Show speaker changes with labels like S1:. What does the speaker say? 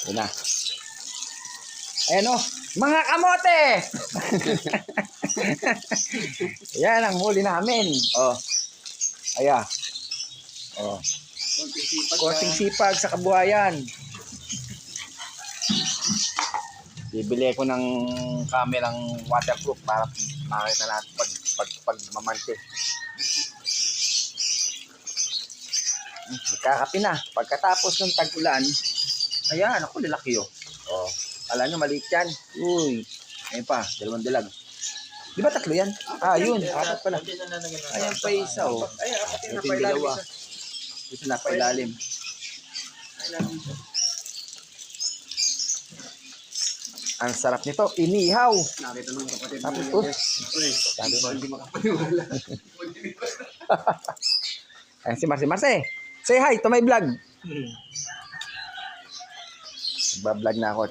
S1: Yun na. Ayan o, mga kamote! Yan ang huli namin. Oh. Ayan. Oh. Konting sipag sa kabuhayan. Bibili ko ng kamerang waterproof para makita natin pag mamante. Magkakapi na. Pagkatapos ng tag-ulan, ayan, ako lalaki yun. Oh. Alam nyo, maliit yan. Uy. Ayan pa, dalawang dalag. Di ba tatlo yan? Ah, yun. Apat pala. Ayan pa isa, oh.
S2: Ayan, apat yun.
S1: Ito yung dalawa. Ito na, pailalim. Ang sarap nito, inihaw.
S2: Nakita ng kapatid mo
S1: Tapos,
S2: yan.
S1: oh.
S2: Uy,
S1: Sabi mo,
S2: hindi makapaniwala.
S1: ayan si Marce. Marce, say hi to my vlog. Bablog na ako.